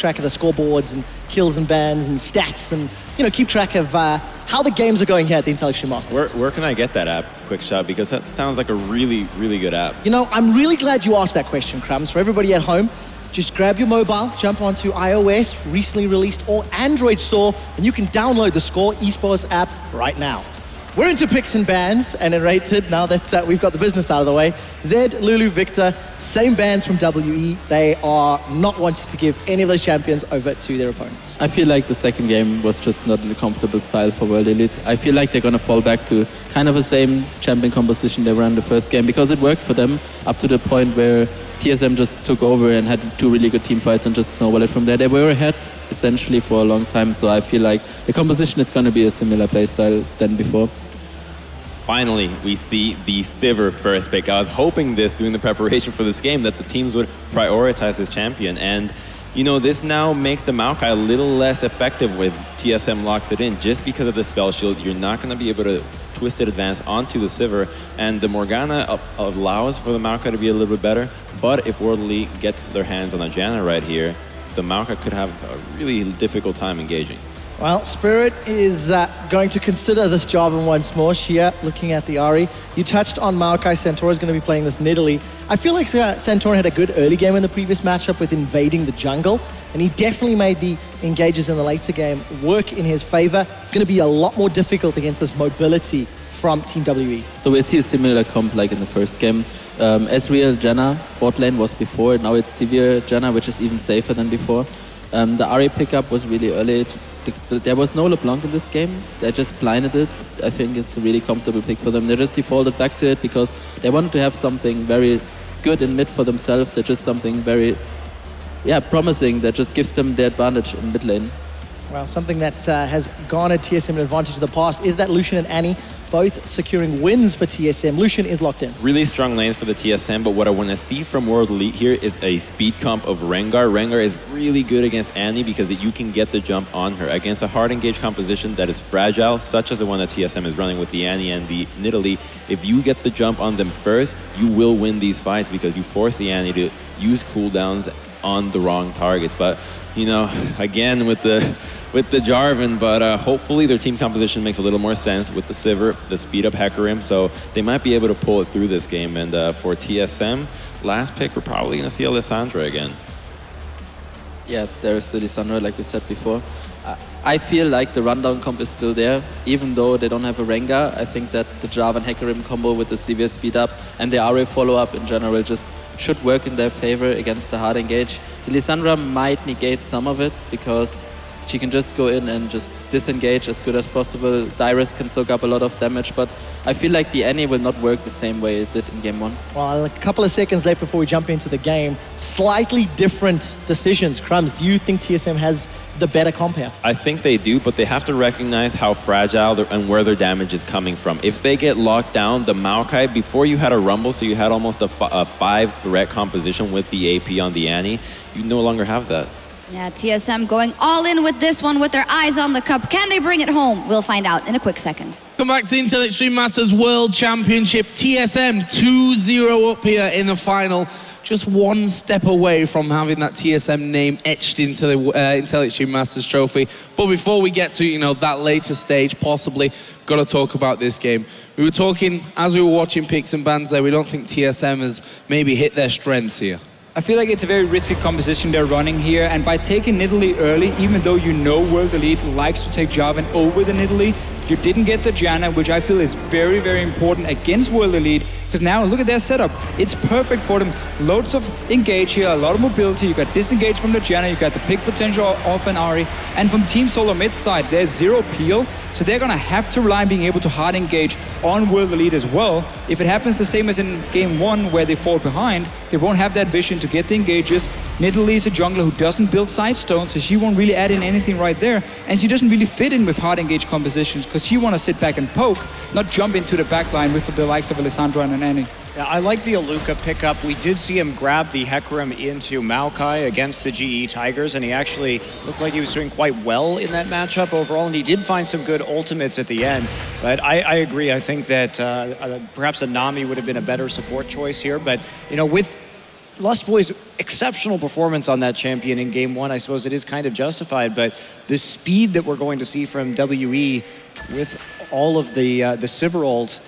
track of the scoreboards and kills and bans and stats and, you know, keep track of how the games are going here at the Intel Extreme Masters. Where can I get that app, QuickShot? Because that sounds like a really, really good app. You know, I'm really glad you asked that question, Crumbs. For everybody at home, just grab your mobile, jump onto iOS, recently released, or Android store, and you can download the Score Esports app right now. We're into picks and bans, and in Rated, now that we've got the business out of the way, Zed, Lulu, Victor, same bans from WE. They are not wanting to give any of those champions over to their opponents. I feel like the second game was just not in a comfortable style for World Elite. I feel like they're going to fall back to kind of the same champion composition they were in the first game, because it worked for them up to the point where TSM just took over and had two really good team fights and just snowballed it from there. They were ahead essentially for a long time, so I feel like the composition is going to be a similar playstyle than before. Finally, we see the Sivir first pick. I was hoping during the preparation for this game that the teams would prioritize this champion, and you know, this now makes the Maokai a little less effective with TSM locks it in. Just because of the spell shield, you're not going to be able to twisted advance onto the Sivir, and the Morgana allows for the Maokai to be a little bit better, but if World Elite gets their hands on a Janna right here, the Maokai could have a really difficult time engaging. Well, Spirit is going to consider this Jarvan once more. Xiye, looking at the Ahri. You touched on Maokai. Santorin is going to be playing this Nidalee. I feel like Santorin had a good early game in the previous matchup with invading the jungle, and he definitely made the engages in the later game work in his favor. It's going to be a lot more difficult against this mobility from Team WE. So we see a similar comp like in the first game. Ezreal, Janna, bot lane was before. Now it's Sivir, Janna, which is even safer than before. The Ahri pickup was really early. There was no LeBlanc in this game. They just blinded it. I think it's a really comfortable pick for them. They just defaulted back to it because they wanted to have something very good in mid for themselves. They're just something very, promising that just gives them the advantage in mid lane. Well, something that has garnered TSM an advantage in the past is that Lucian and Annie both securing wins for TSM. Lucian is locked in. Really strong lanes for the TSM, but what I want to see from World Elite here is a speed comp of Rengar. Rengar is really good against Annie because you can get the jump on her. Against a hard engage composition that is fragile, such as the one that TSM is running with the Annie and the Nidalee, if you get the jump on them first, you will win these fights because you force the Annie to use cooldowns on the wrong targets. But, you know, again with the Jarvan, but hopefully their team composition makes a little more sense with the Sivir, the speed up Hecarim, so they might be able to pull it through this game. And for TSM, last pick, we're probably going to see a Lissandra again. Yeah, there's the Lissandra, like we said before. I feel like the rundown comp is still there, even though they don't have a Rengar. I think that the Jarvan Hecarim combo with the Sivir speed up and the Ahri follow up in general just should work in their favor against the hard engage. The Lissandra might negate some of it because she can just go in and just disengage as good as possible. Dyrus can soak up a lot of damage, but I feel like the Annie will not work the same way it did in game one. Well, a couple of seconds left before we jump into the game. Slightly different decisions. Crumbs, do you think TSM has the better comp here? I think they do, but they have to recognize how fragile and where their damage is coming from. If they get locked down, the Maokai, before you had a Rumble, so you had almost a 5-threat composition with the AP on the Annie, you no longer have that. Yeah, TSM going all in with this one with their eyes on the cup. Can they bring it home? We'll find out in a quick second. Come back to Intel Extreme Masters World Championship. TSM 2-0 up here in the final. Just one step away from having that TSM name etched into the Intel Extreme Masters trophy. But before we get to, you know, that later stage, possibly, got to talk about this game. We were talking, as we were watching picks and bans there, we don't think TSM has maybe hit their strengths here. I feel like it's a very risky composition they're running here, and by taking Nidalee early, even though you know World Elite likes to take Jarvan over the Nidalee, you didn't get the Janna, which I feel is very, very important against World Elite, because now look at their setup. It's perfect for them. Loads of engage here, a lot of mobility. You got disengage from the Janna, you got the pick potential off an Ahri, and from Team Solomid side, there's zero peel, so they're gonna have to rely on being able to hard engage on World Elite as well. If it happens the same as in game one where they fall behind, they won't have that vision to get the engages. Nidalee is a jungler who doesn't build side stones, so she won't really add in anything right there, and she doesn't really fit in with hard engage compositions because she want to sit back and poke, not jump into the backline with the likes of a Lissandra and an Annie. Yeah, I like the Aluka pickup. We did see him grab the Hecarim into Maokai against the GE Tigers, and he actually looked like he was doing quite well in that matchup overall, and he did find some good ultimates at the end. But I agree. I think that perhaps a Nami would have been a better support choice here, but you know, with Lustboy's exceptional performance on that champion in game one, I suppose it is kind of justified, but the speed that we're going to see from WE with all of the Sivir ult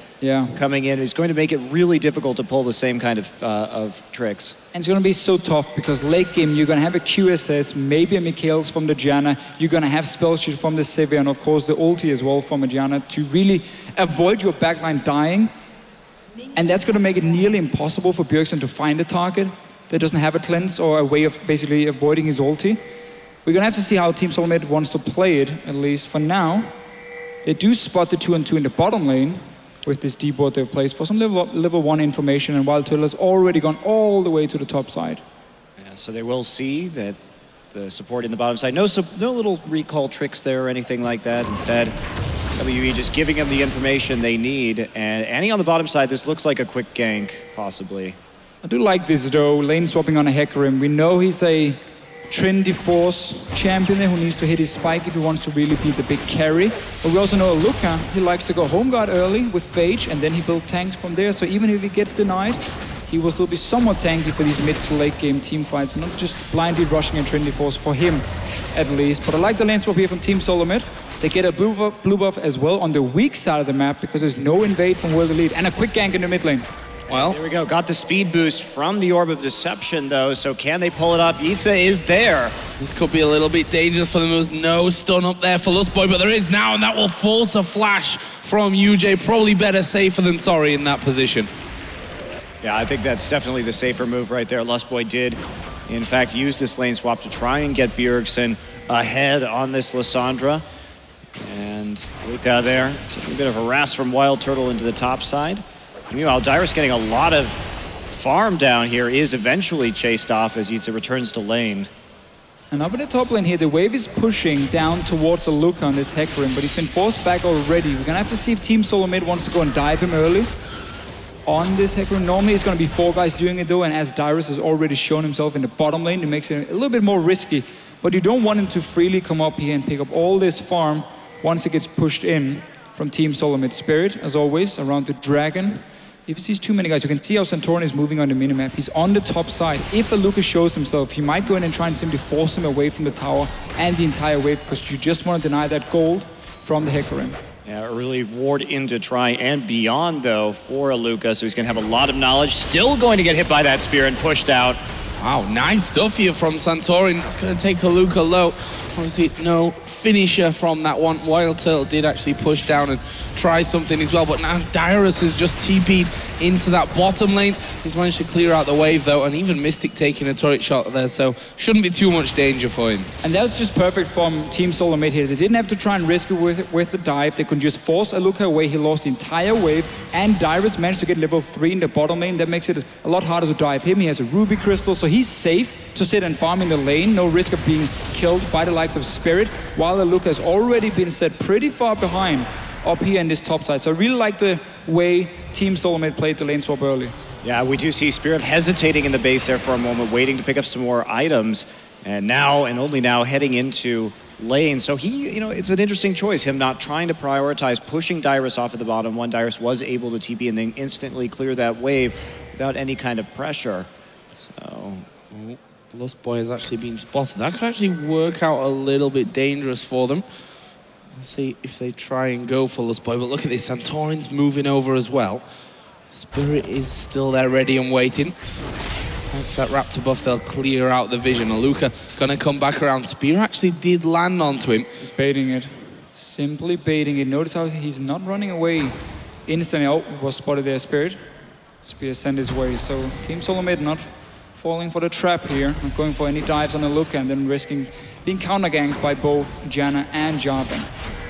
coming in is going to make it really difficult to pull the same kind of tricks. And it's going to be so tough because late game you're going to have a QSS, maybe a Mikhails from the Janna, you're going to have spell sheet from the Sivir, and of course the ulti as well from a Janna to really avoid your backline dying. And that's going to make it nearly impossible for Bjergsen to find a target that doesn't have a cleanse or a way of basically avoiding his ulti. We're going to have to see how Team Solomid wants to play it, at least for now. They do spot the 2-on-2 in the bottom lane with this D-board they've placed for some level 1 information, and Wildturtle has already gone all the way to the top side. Yeah, so they will see that the support in the bottom side. No little recall tricks there or anything like that. Instead, WE just giving them the information they need. And Annie on the bottom side, this looks like a quick gank, possibly. I do like this though, lane swapping on a Hecarim. We know he's a trendy force champion there who needs to hit his spike if he wants to really be the big carry. But we also know Aluka, he likes to go home guard early with Phage, and then he builds tanks from there. So even if he gets denied, he will still be somewhat tanky for these mid to late game team fights, not just blindly rushing a trendy force for him, at least. But I like the lane swap here from Team Solomid. They get a blue buff as well on the weak side of the map because there's no invade from World Elite, and a quick gank in the mid lane. Well, here we go. Got the speed boost from the Orb of Deception, though, so can they pull it up? YuZhe is there. This could be a little bit dangerous for them. There's no stun up there for Lustboy, but there is now, and that will force a flash from YuZhe. Probably better safer than sorry in that position. Yeah, I think that's definitely the safer move right there. Lustboy did, in fact, use this lane swap to try and get Bjergsen ahead on this Lissandra. And Aluka there, a bit of harass from Wildturtle into the top side. Meanwhile, Dyrus getting a lot of farm down here is eventually chased off as YuZhe returns to lane. And up in the top lane here, the wave is pushing down towards Aluka on this Hecarim, but he's been forced back already. We're gonna have to see if Team Solomid wants to go and dive him early on this Hecarim. Normally it's gonna be 4 guys doing it though, and as Dyrus has already shown himself in the bottom lane, it makes it a little bit more risky. But you don't want him to freely come up here and pick up all this farm once it gets pushed in from Team Solomid. Spirit, as always, around the dragon. If he sees too many guys, you can see how Santorin is moving on the minimap. He's on the top side. If Aluka shows himself, he might go in and try and simply force him away from the tower and the entire wave, because you just want to deny that gold from the Hecarim. Yeah, really ward into try and beyond, though, for Aluka, so he's going to have a lot of knowledge. Still going to get hit by that spear and pushed out. Wow, nice stuff here from Santorin. It's going to take Aluka low. Obviously, no finisher from that one. Wildturtle did actually push down and try something as well, but now Dyrus has just TP'd into that bottom lane. He's managed to clear out the wave though, and even Mystic taking a turret shot there, so shouldn't be too much danger for him. And that's just perfect from Team Solomid here. They didn't have to try and risk it with the dive. They could just force Aluka away. He lost the entire wave, and Dyrus managed to get level 3 in the bottom lane. That makes it a lot harder to dive him. He has a ruby crystal, so he's safe to sit and farm in the lane. No risk of being killed by the likes of Spirit, while Aluka has already been set pretty far behind up here in this top side. So I really like the way Team Solomid played the lane swap early. Yeah, we do see Spirit hesitating in the base there for a moment, waiting to pick up some more items. And now, and only now, heading into lane. So he, it's an interesting choice, him not trying to prioritize pushing Dyrus off at the bottom. Dyrus was able to TP and then instantly clear that wave without any kind of pressure. So... Lustboy has actually been spotted. That could actually work out a little bit dangerous for them. Let's see if they try and go for Lustboy, but look at this, Santorin's moving over as well. Spirit is still there ready and waiting. Thanks to that Raptor buff, they'll clear out the vision. Aluka gonna come back around. Spear actually did land onto him. He's baiting it, simply baiting it. Notice how he's not running away instantly. Oh, he was spotted there, Spirit. Spear sent his way, so Team Solomid not falling for the trap here, not going for any dives on Aluka and then risking being counter-ganked by both Janna and Jarvan.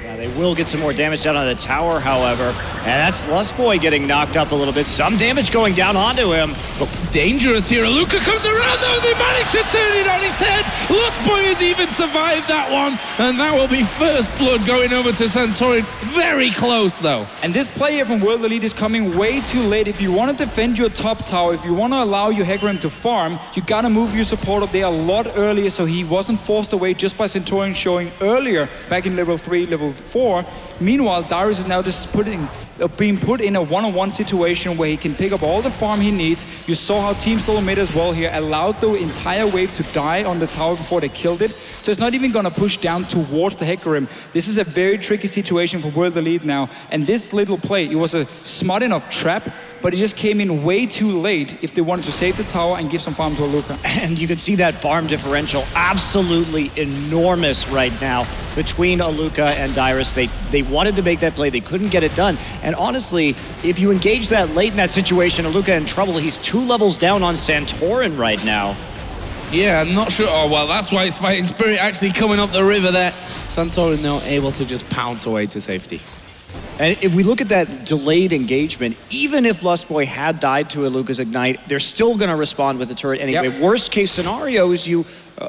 Yeah, they will get some more damage down on the tower, however. And that's Lustboy getting knocked up a little bit. Some damage going down onto him. But dangerous here. Aluka comes around though. They managed to turn it on his head. Lustboy has even survived that one. And that will be first blood going over to Santorin. Very close though. And this play here from World Elite is coming way too late. If you want to defend your top tower, if you want to allow your Hecarim to farm, you gotta move your support up there a lot earlier so he wasn't forced away just by Santorin showing earlier back in level 3, level 4. Meanwhile, Dyrus is now just putting being put in a one-on-one situation where he can pick up all the farm he needs. You saw how Team Solomid as well here allowed the entire wave to die on the tower before they killed it. So it's not even going to push down towards the Hecarim. This is a very tricky situation for World Elite now. And this little play, it was a smart enough trap, but it just came in way too late if they wanted to save the tower and give some farm to Aluka. And you can see that farm differential absolutely enormous right now between Aluka and Dyrus. They wanted to make that play, they couldn't get it done. And honestly, if you engage that late in that situation, Aluka in trouble. He's 2 levels down on Santorin right now. Yeah, I'm not sure. Oh, well, that's why it's Fighting Spirit actually coming up the river there. Santorin now able to just pounce away to safety. And if we look at that delayed engagement, even if Lustboy had died to Aluka's Ignite, they're still going to respond with the turret anyway. Yep. Worst case scenario is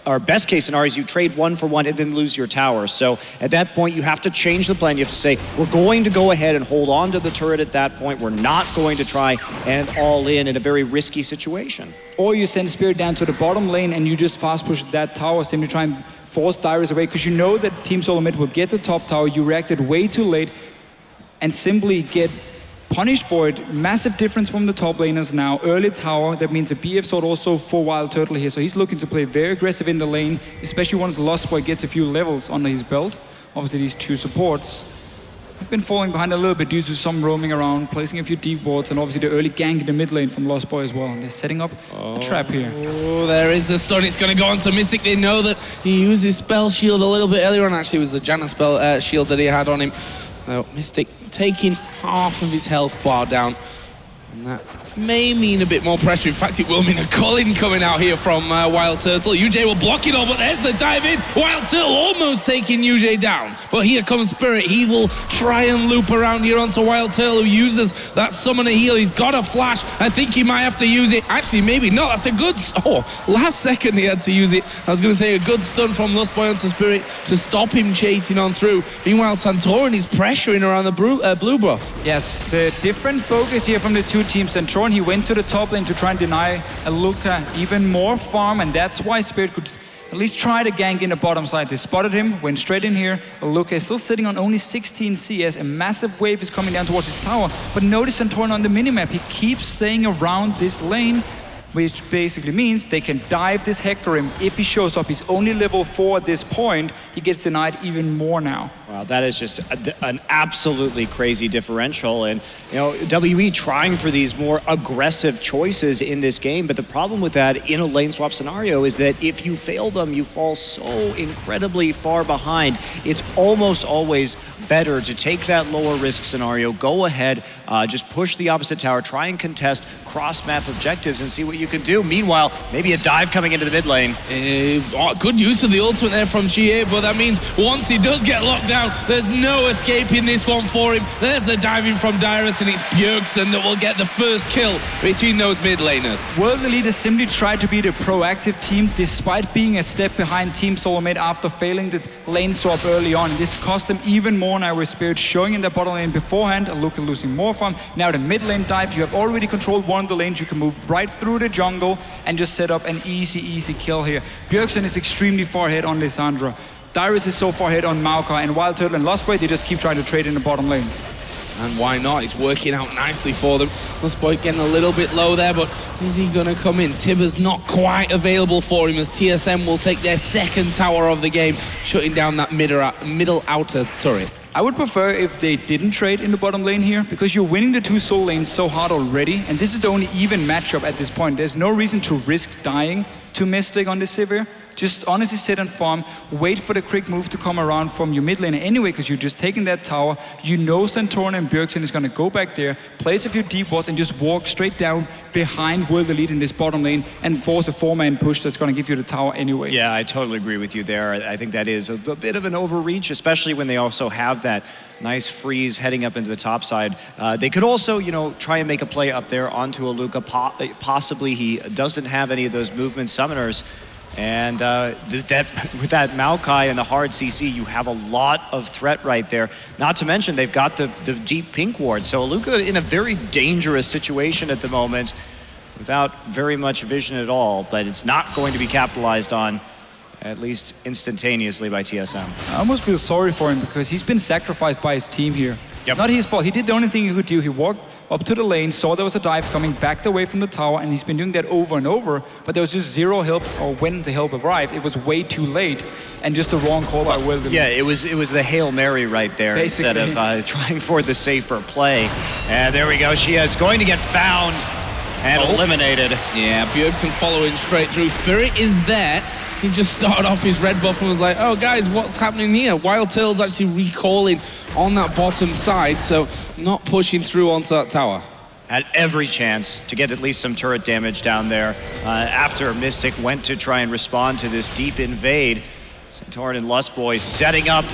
or best case scenario is you trade 1 for 1 and then lose your tower. So at that point, you have to change the plan. You have to say, we're going to go ahead and hold on to the turret at that point. We're not going to try and all in a very risky situation. Or you send Spirit down to the bottom lane and you just fast push that tower, simply try and force Dyrus away, because you know that Team Solomid will get the top tower. You reacted way too late and simply get punished for it. Massive difference from the top laners now. Early tower, that means a BF sword also for Wildturtle here. So he's looking to play very aggressive in the lane, especially once Lustboy gets a few levels under his belt. Obviously these 2 supports have been falling behind a little bit due to some roaming around, placing a few deep wards, and obviously the early gank in the mid lane from Lustboy as well. And they're setting up a trap here. Oh, there is the stun. It's going to go on to Mystic. They know that he used his spell shield a little bit earlier on. Actually, it was the Janna spell shield that he had on him. So Mystic taking half of his health bar down. And that may mean a bit more pressure. In fact, it will mean a call-in coming out here from Wildturtle. YuZhe will block it all, but there's the dive in. Wildturtle almost taking YuZhe down. But here comes Spirit. He will try and loop around here onto Wildturtle, who uses that summoner heal. He's got a flash. I think he might have to use it. Actually, maybe not. That's a good... Oh, last second he had to use it. I was going to say a good stun from Lustboy onto Spirit to stop him chasing on through. Meanwhile, Santorin is pressuring around the blue buff. Yes, the different focus here from the 2 teams. Santorin, he went to the top lane to try and deny Aluka even more farm, and that's why Spirit could at least try to gank in the bottom side. They spotted him, went straight in here. Aluka is still sitting on only 16 CS. A massive wave is coming down towards his tower, but notice Santorin on the minimap. He keeps staying around this lane, which basically means they can dive this Hecarim. If he shows up, he's only level 4 at this point. He gets denied even more now. Wow, that is just an absolutely crazy differential. And, you know, WE trying for these more aggressive choices in this game. But the problem with that in a lane swap scenario is that if you fail them, you fall so incredibly far behind. It's almost always better to take that lower risk scenario, go ahead, just push the opposite tower, try and contest cross-map objectives and see what you can do. Meanwhile, maybe a dive coming into the mid lane. Good use of the ultimate there from Xiye, but that means once he does get locked down, there's no escaping this one for him. There's the diving from Dyrus, and it's Bjergsen that will get the first kill between those mid laners. World Elite has simply tried to be the proactive team despite being a step behind Team Solomid after failing the lane swap early on. This cost them even more now with Spirit showing in the bottom lane beforehand. Aluka losing more farm. Now the mid lane dive. You have already controlled one of the lanes. You can move right through the jungle and just set up an easy kill here. Bjergsen is extremely far ahead on Lissandra. Dyrus is so far ahead on Maokai, and Wildturtle and Lustboy, they just keep trying to trade in the bottom lane. And why not? It's working out nicely for them. Lustboy getting a little bit low there, but is he going to come in? Tibber's not quite available for him as TSM will take their second tower of the game, shutting down that middle outer turret. I would prefer if they didn't trade in the bottom lane here, because you're winning the 2 soul lanes so hard already, and this is the only even matchup at this point. There's no reason to risk dying to Mystic on this Sivir. Just honestly sit and farm, wait for the quick move to come around from your mid lane anyway, because you're just taking that tower. You know Santorin and Bjergsen is going to go back there, place a few deep wards, and just walk straight down behind World Elite in this bottom lane and force a 4-man push that's going to give you the tower anyway. Yeah, I totally agree with you there. I think that is a bit of an overreach, especially when they also have that nice freeze heading up into the top side. They could also, you know, try and make a play up there onto Aluka. Possibly he doesn't have any of those movement summoners. And with that Maokai and the hard CC, you have a lot of threat right there. Not to mention, they've got the deep pink ward. So Aluka in a very dangerous situation at the moment without very much vision at all, but it's not going to be capitalized on, at least instantaneously, by TSM. I almost feel sorry for him because he's been sacrificed by his team here. Yep. Not his fault. He did the only thing he could do. He walked up to the lane, saw there was a dive coming, backed away from the tower, and he's been doing that over and over, but there was just zero help, or when the help arrived, it was way too late, and just the wrong call by Wilder. Yeah, it was the Hail Mary right there, basically, instead of trying for the safer play. And there we go, she is going to get found and eliminated. Yeah, Bjergsen following straight through. Spirit is there. He just started off his red buff and was like, oh guys, what's happening here? Wildturtle's actually recalling on that bottom side, so not pushing through onto that tower. Had every chance to get at least some turret damage down there after Mystic went to try and respond to this deep invade. Santorin and Lustboy setting up,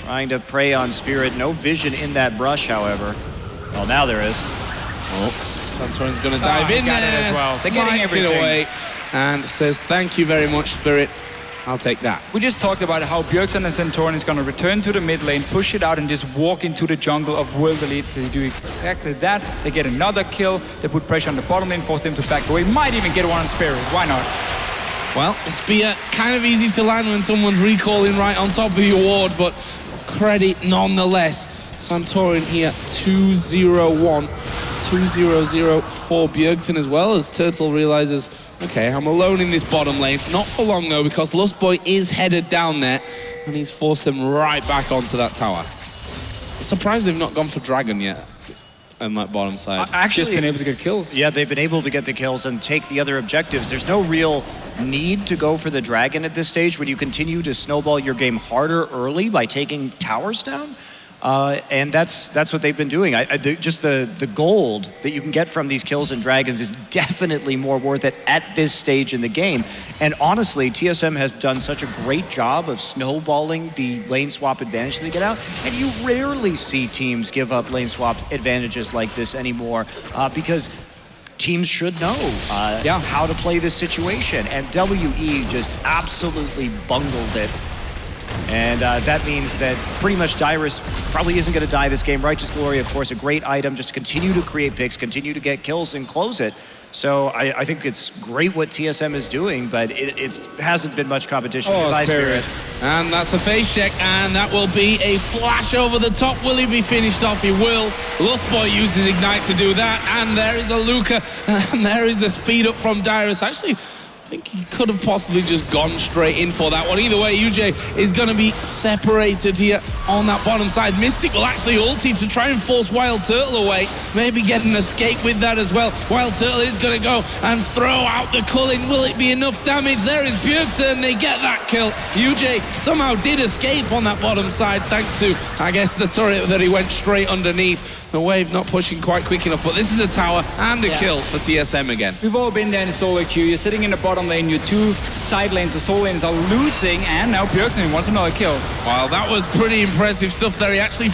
trying to prey on Spirit. No vision in that brush, however. Well, now there is. Oh, Santorin's going to dive in there. As well. They're getting everything away and says, thank you very much, Spirit. I'll take that. We just talked about how Bjergsen and Santorin is going to return to the mid lane, push it out, and just walk into the jungle of Wildturtle. They do exactly that. They get another kill. They put pressure on the bottom lane, force them to back away. Might even get one on Spirit. Why not? Well, Spear, kind of easy to land when someone's recalling right on top of your ward, but credit nonetheless. Santorin here, 2-0-1. 2-0-0 for Bjergsen, as well as Turtle realizes, okay, I'm alone in this bottom lane. Not for long though, because Lustboy is headed down there and he's forced them right back onto that tower. I'm surprised they've not gone for Dragon yet on that bottom side. Actually, just been able to get kills. Yeah, they've been able to get the kills and take the other objectives. There's no real need to go for the Dragon at this stage when you continue to snowball your game harder early by taking towers down. And that's what they've been doing. Just the gold that you can get from these kills and dragons is definitely more worth it at this stage in the game. And honestly, TSM has done such a great job of snowballing the lane swap advantage they get out. And you rarely see teams give up lane swap advantages like this anymore because teams should know how to play this situation. And WE just absolutely bungled it. And that means that pretty much Dyrus probably isn't going to die this game. Righteous Glory, of course, a great item just to continue to create picks, continue to get kills and close it. So I think it's great what TSM is doing, but it hasn't been much competition. Oh, Spirit. And that's a face check, and that will be a flash over the top. Will he be finished off? He will. Lustboy uses Ignite to do that, and there is Aluka, and there is the speed up from Dyrus. Actually, I think he could have possibly just gone straight in for that one. Either way, YuZhe is going to be separated here on that bottom side. Mystic will actually ulti to try and force Wildturtle away. Maybe get an escape with that as well. Wildturtle is going to go and throw out the culling. Will it be enough damage? There is Bjergsen. They get that kill. YuZhe somehow did escape on that bottom side thanks to, I guess, the turret that he went straight underneath. The wave not pushing quite quick enough, but this is a tower and a kill for TSM again. We've all been there in solo queue. You're sitting in the bottom lane, your two side lanes, the solo lanes are losing, and now Bjergsen wants another kill. Wow, that was pretty impressive stuff there. He actually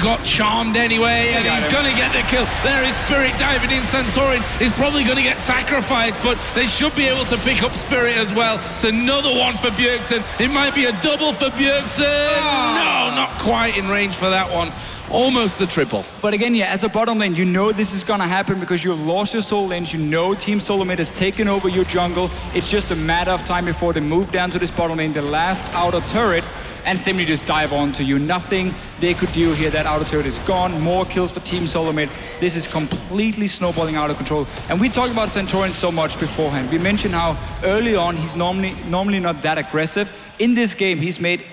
got charmed anyway, and he's going to get the kill. There is Spirit diving in. Santorin is probably going to get sacrificed, but they should be able to pick up Spirit as well. It's another one for Bjergsen. It might be a double for Bjergsen. No, not quite in range for that one. Almost the triple. But again, yeah, as a bottom lane, you know this is gonna happen because you've lost your solo lanes. You know Team Solomid has taken over your jungle. It's just a matter of time before they move down to this bottom lane, the last outer turret, and simply just dive onto you. Nothing they could do here. That outer turret is gone. More kills for Team Solomid. This is completely snowballing out of control. And we talked about Santorin so much beforehand. We mentioned how early on he's normally not that aggressive. In this game, he's made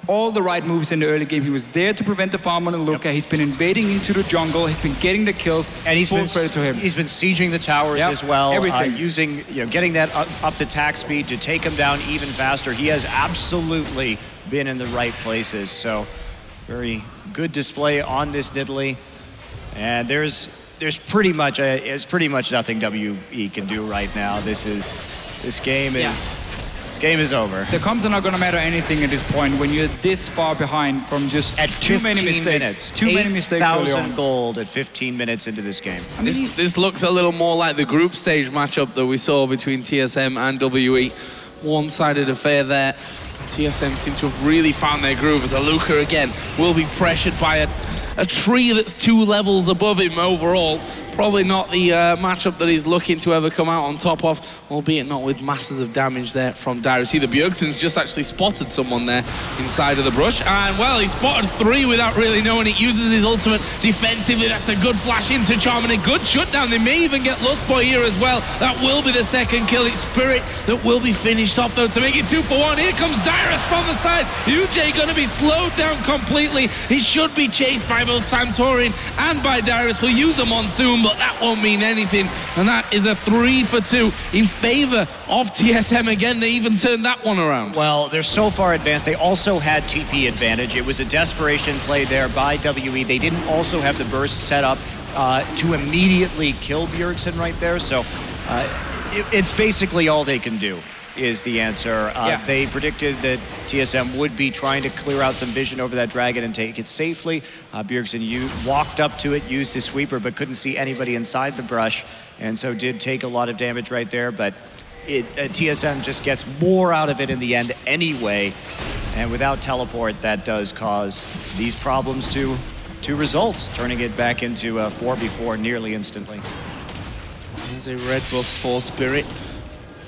all the right moves in the early game. He was there to prevent the farm on Aluka. He's been invading into the jungle. He's been getting the kills. And he's been credit to him. He's been sieging the towers as well. Everything. Using, getting that up to attack speed to take him down even faster. He has absolutely been in the right places. So very good display on this Nidalee. And there's pretty much nothing WE can do right now. This game is over. The comps are not going to matter anything at this point when you're this far behind from just at too many mistakes. Too many mistakes early on. 8,000 gold at 15 minutes into this game. I mean, this looks a little more like the group stage matchup that we saw between TSM and WE. One-sided affair there. TSM seem to have really found their groove as Aluka again will be pressured by a tree that's 2 levels above him overall. Probably not the matchup that he's looking to ever come out on top of, albeit not with masses of damage there from Dyrus. See, the Bjergsen's just actually spotted someone there inside of the brush, and well, he spotted 3 without really knowing it. Uses his ultimate defensively. That's a good flash into Charm and a good shutdown. They may even get Lustboy here as well. That will be the second kill. It's Spirit that will be finished off though to make it 2 for 1. Here comes Dyrus from the side. YuZhe gonna be slowed down completely. He should be chased by both Santorin and by Dyrus. We'll use a Monsoon, but that won't mean anything. And that is a 3 for 2 in favor of TSM again. They even turned that one around. Well, they're so far advanced. They also had TP advantage. It was a desperation play there by WE. They didn't also have the burst set up to immediately kill Bjergsen right there. So it's basically all they can do is the answer. They predicted that TSM would be trying to clear out some vision over that dragon and take it safely. Bjergsen walked up to it, used his sweeper, but couldn't see anybody inside the brush, and so did take a lot of damage right there, but TSM just gets more out of it in the end anyway, and without teleport, that does cause these problems to results, turning it back into a 4v4 nearly instantly. There's a red buff for Spirit.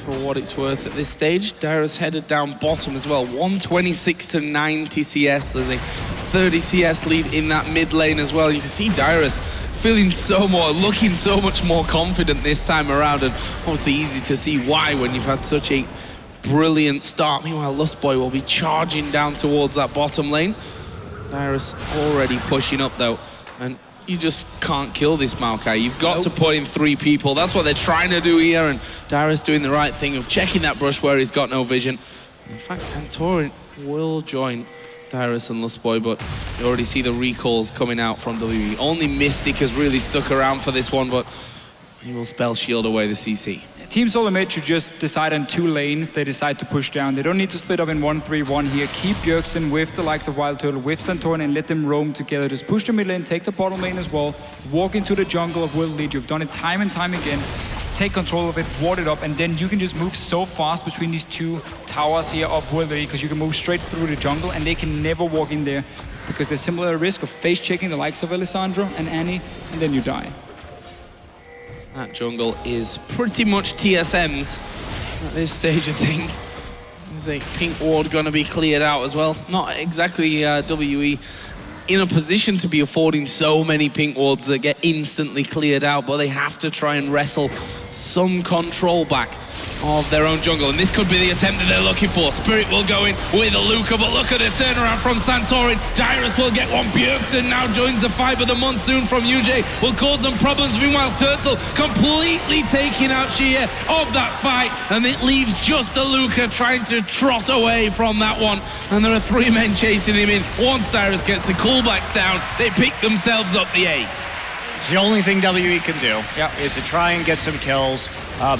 For what it's worth at this stage, Dyrus headed down bottom as well. 126 to 90 CS. There's a 30 CS lead in that mid lane as well. You can see Dyrus looking so much more confident this time around, and obviously easy to see why when you've had such a brilliant start. Meanwhile, Lustboy will be charging down towards that bottom lane. Dyrus already pushing up though, and you just can't kill this Maokai. You've got to put in 3 people. That's what they're trying to do here, and Dyrus doing the right thing of checking that brush where he's got no vision. In fact, Santorin will join Dyrus and Lustboy, but you already see the recalls coming out from WE. Only Mystic has really stuck around for this one, but he will spell shield away the CC. Team Solomid should just decide on 2 lanes they decide to push down. They don't need to split up in 1-3-1 here. Keep Bjergsen with the likes of Wildturtle, with Santorin, and let them roam together. Just push the mid lane, take the bottom lane as well. Walk into the jungle of World Elite. You've done it time and time again. Take control of it, ward it up, and then you can just move so fast between these 2 towers here of World Elite, because you can move straight through the jungle and they can never walk in there, because there's similar risk of face checking the likes of Lissandra and Annie, and then you die. That jungle is pretty much TSM's at this stage of things. There's a pink ward going to be cleared out as well. Not exactly WE in a position to be affording so many pink wards that get instantly cleared out, but they have to try and wrestle some control back of their own jungle, and this could be the attempt that they're looking for. Spirit will go in with Aluka, but look at the turnaround from Santorin. Dyrus will get one. Bjergsen now joins the fight, but the Monsoon from YuZhe will cause them problems. Meanwhile, Turtle completely taking out Xiye of that fight, and it leaves just Aluka trying to trot away from that one, and there are 3 men chasing him in. Once Dyrus gets the callbacks down, they pick themselves up the ace. It's the only thing WE can do is to try and get some kills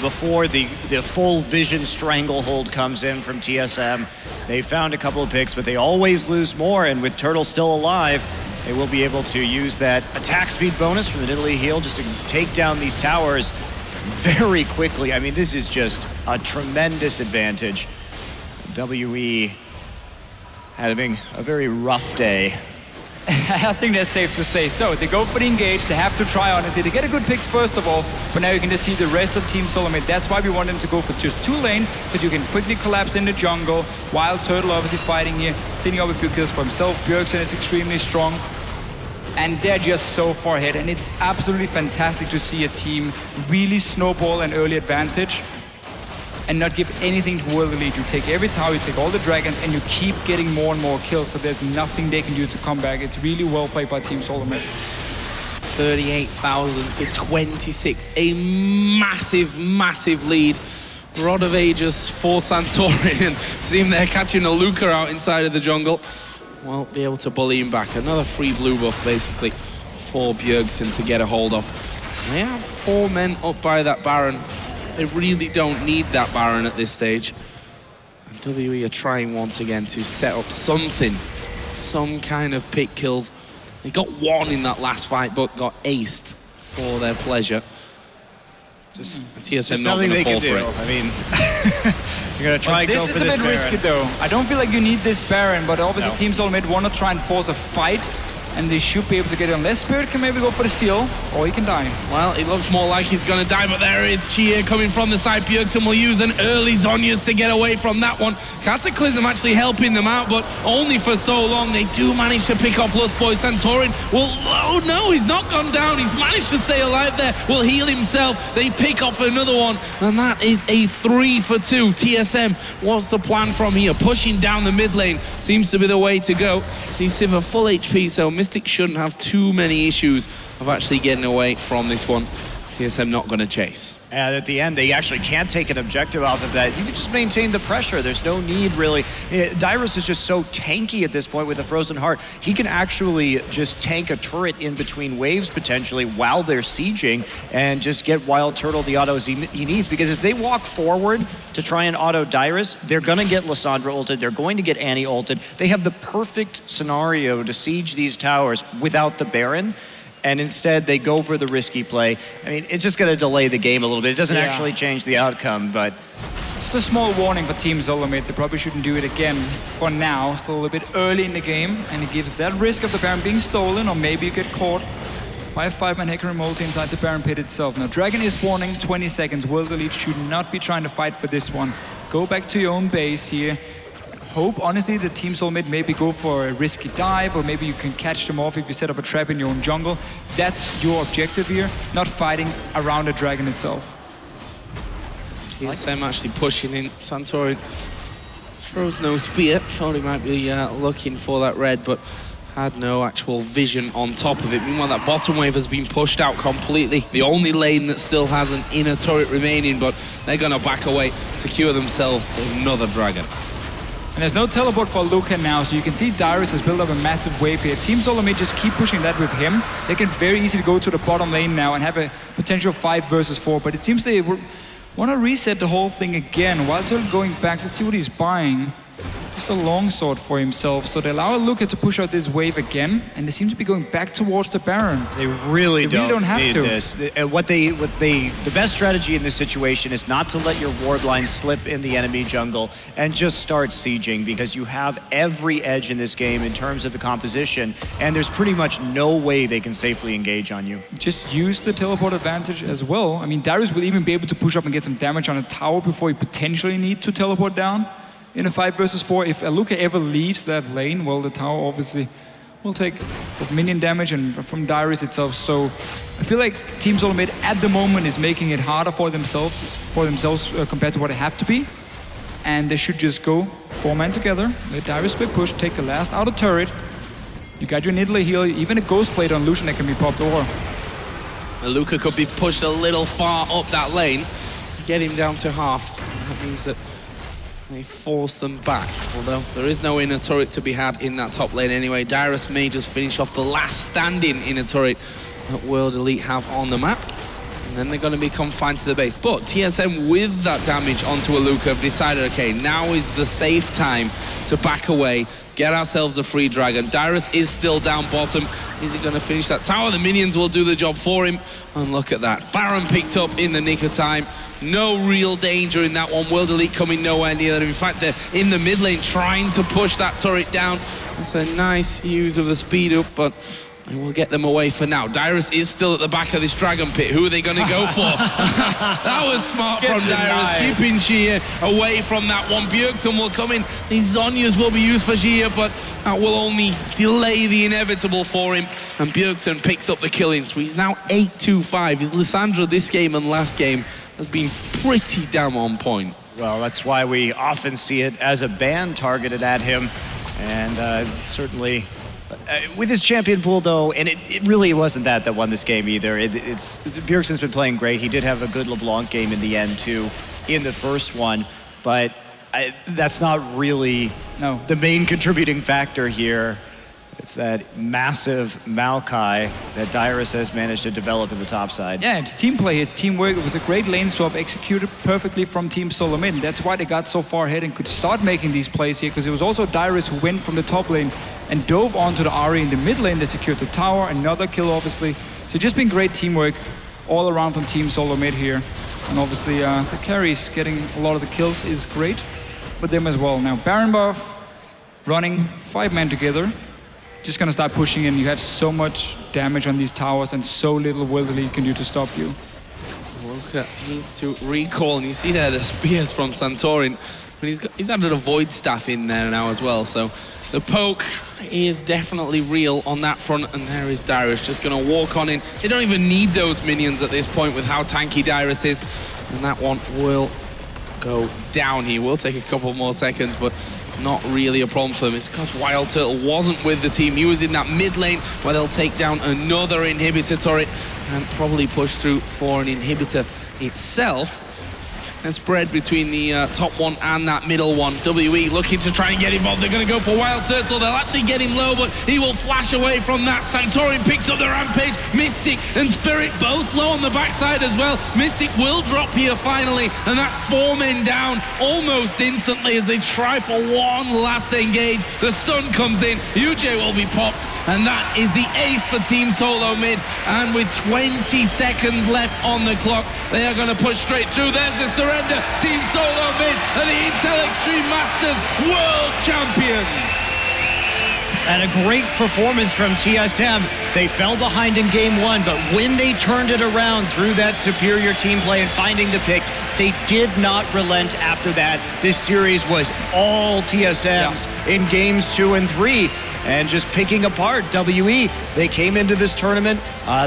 before the full vision stranglehold comes in from TSM. They found a couple of picks, but they always lose more, and with Turtle still alive, they will be able to use that attack speed bonus from the Nidalee heal just to take down these towers very quickly. I mean, this is just a tremendous advantage. WE having a very rough day. I think that's safe to say. So they go for the engage, they have to try honestly. They get a good pick first of all, but now you can just see the rest of Team Solomid. That's why we want them to go for just 2 lanes, because you can quickly collapse in the jungle. Wildturtle obviously fighting here, cleaning up a few kills for himself. Bjergsen is extremely strong, and they're just so far ahead, and it's absolutely fantastic to see a team really snowball an early advantage and not give anything to World Elite. You take every tower, you take all the dragons, and you keep getting more and more kills, so there's nothing they can do to come back. It's really well played by Team Solomid. 38,000 to 26, a massive, massive lead. Rod of Aegis for Santorin, and see him there catching Aluka out inside of the jungle. Won't be able to bully him back. Another free blue buff, basically, for Bjergsen to get a hold of. They have 4 men up by that Baron. They really don't need that Baron at this stage. And WE are trying once again to set up something, some kind of pick kills. They got 1 in that last fight, but got aced for their pleasure. Just TSM not going to fall for it. I mean, you're going to try and go for this This is a bit risky though. I don't feel like you need this Baron, but obviously Team Solomid want to try and force a fight. and they should be able to get it unless Spirit can maybe go for the steal, or he can die. Well, it looks more like he's going to die, but there is Xiye coming from the side. Bjergsen will use an early Zhonya's to get away from that one. Cataclysm actually helping them out, but only for so long. They do manage to pick off Lustboy. Santorin will... Oh no, he's not gone down. He's managed to stay alive there. Will heal himself. They pick off another one, and that is a 3 for 2. TSM, what's the plan from here? Pushing down the mid lane seems to be the way to go. See Sivir full HP, so Mystic shouldn't have too many issues of actually getting away from this one. TSM not going to chase. And at the end, they actually can't take an objective off of that. You can just maintain the pressure. There's no need, really. Dyrus is just so tanky at this point with a Frozen Heart. He can actually just tank a turret in between waves, potentially, while they're sieging, and just get Wildturtle the autos he needs. Because if they walk forward to try and auto Dyrus, they're going to get Lissandra ulted. They're going to get Annie ulted. They have the perfect scenario to siege these towers without the Baron. And instead, they go for the risky play. I mean, it's just going to delay the game a little bit. It doesn't actually change the outcome, but... Just a small warning for Team Solomid. They probably shouldn't do it again for now. Still a little bit early in the game, and it gives that risk of the Baron being stolen, or maybe you get caught by a 5-man Hecarim ulti inside the Baron pit itself. Now, Dragon is warning 20 seconds. World Elite should not be trying to fight for this one. Go back to your own base here. Hope, honestly, that Team Solomid maybe go for a risky dive, or maybe you can catch them off if you set up a trap in your own jungle. That's your objective here, not fighting around the dragon itself. TSM actually pushing in. Santorin throws no spear. Thought he might be looking for that red, but had no actual vision on top of it. Meanwhile, that bottom wave has been pushed out completely. The only lane that still has an inner turret remaining, but they're going to back away, secure themselves another dragon. And there's no teleport for Aluka now, so you can see Dyrus has built up a massive wave here. Team Solomid just keep pushing that with him. They can very easily go to the bottom lane now and have a potential 5 versus 4, but it seems they want to reset the whole thing again. Wildturtle going back, let's see what he's buying. Just a longsword for himself, so they allow Aluka to push out this wave again, and they seem to be going back towards the Baron. They really don't have need to. This. The best strategy in this situation is not to let your ward line slip in the enemy jungle and just start sieging, because you have every edge in this game in terms of the composition, and there's pretty much no way they can safely engage on you. Just use the teleport advantage as well. I mean, Dyrus will even be able to push up and get some damage on a tower before he potentially need to teleport down in a 5 versus 4. If Aluka ever leaves that lane, well, the tower obviously will take minion damage and from Dyrus itself. So I feel like Team Solomid at the moment is making it harder for themselves compared to what it have to be. And they should just go 4-man together, let Dyrus split push, take the last outer turret. You got your Nidalee heal, even a Ghost Plate on Lucian that can be popped over. Aluka could be pushed a little far up that lane, get him down to half. That means that they force them back, although there is no inner turret to be had in that top lane anyway. Dyrus may just finish off the last standing inner turret that World Elite have on the map, and then they're going to be confined to the base. But TSM, with that damage onto Aluka, have decided, okay, now is the safe time to back away, get ourselves a free dragon. Dyrus is still down bottom. Is he going to finish that tower? The minions will do the job for him. And look at that. Baron picked up in the nick of time. No real danger in that one. World Elite coming nowhere near them. In fact, they're in the mid lane trying to push that turret down. It's a nice use of the speed up, but we'll get them away for now. Dyrus is still at the back of this dragon pit. Who are they going to go for? That was smart from Dyrus, keeping Xiye away from that one. Bjergsen will come in. These Zhonya's will be used for Xiye, but that will only delay the inevitable for him. And Bjergsen picks up the killing. So he's now 8-2-5. His Lissandra this game and last game has been pretty damn on point. Well, that's why we often see it as a ban targeted at him. And certainly... with his champion pool, though, and it really wasn't that won this game either. Bjergsen's been playing great. He did have a good LeBlanc game in the end, too, in the first one. But that's not really the main contributing factor here. It's that massive Maokai that Dyrus has managed to develop in the top side. Yeah, it's team play, it's teamwork. It was a great lane swap executed perfectly from Team Solomid. That's why they got so far ahead and could start making these plays here, because it was also Dyrus who went from the top lane and dove onto the Ahri in the mid lane that secured the tower. Another kill, obviously. So just been great teamwork all around from Team Solomid here. And obviously the carries getting a lot of the kills is great for them as well. Now Baron buff running 5-man together. just gonna start pushing in. You have so much damage on these towers and so little World Elite can do to stop you. Aluka needs to recall, and you see there the spears from Santorin. But he's added a Void Staff in there now as well, so the poke is definitely real on that front, and there is Dyrus just gonna walk on in. They don't even need those minions at this point with how tanky Dyrus is, and that one will go down. He will take a couple more seconds, but not really a problem for them. It's because Wildturtle wasn't with the team. He was in that mid lane where they'll take down another inhibitor turret and probably push through for an inhibitor itself. And spread between the top one and that middle one. WE looking to try and get involved. They're going to go for Wildturtle. They'll actually get him low, but he will flash away from that. Santorin picks up the Rampage. Mystic and Spirit both low on the backside as well. Mystic will drop here finally, and that's 4 men down almost instantly as they try for one last engage. The stun comes in. YuZhe will be popped, and that is the 8th for Team Solomid. And with 20 seconds left on the clock, they are going to push straight through. There's the surrender. Team Solomid are the Intel Extreme Masters World Champions. And a great performance from TSM. They fell behind in game 1, but when they turned it around through that superior team play and finding the picks, they did not relent after that. This series was all TSM's in games 2 and 3. And just picking apart WE. They came into this tournament.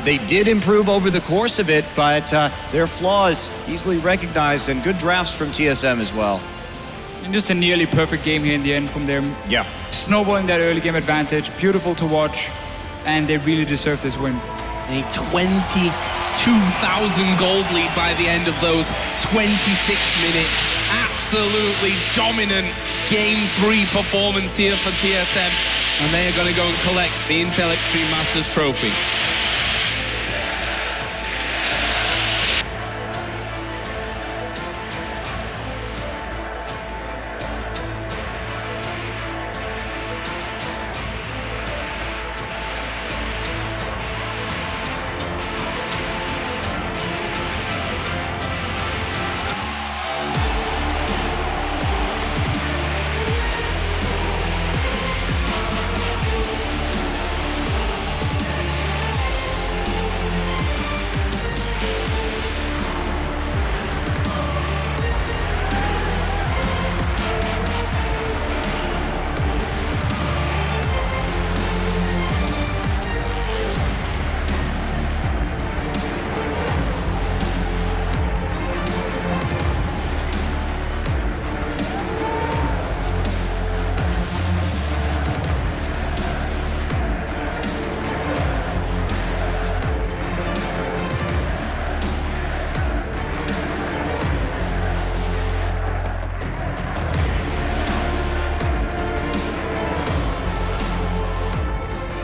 They did improve over the course of it, but their flaws easily recognized, and good drafts from TSM as well. And just a nearly perfect game here in the end from them. Yeah. Snowballing that early game advantage, beautiful to watch, and they really deserve this win. A 22,000 gold lead by the end of those 26 minutes. Absolutely dominant Game 3 performance here for TSM. And they are going to go and collect the Intel Extreme Masters trophy.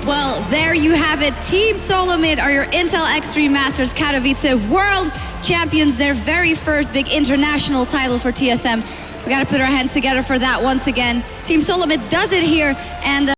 Well, there you have it. Team Solomid are your Intel Extreme Masters Katowice World Champions, their very first big international title for TSM. We got to put our hands together for that once again. Team Solomid does it here, and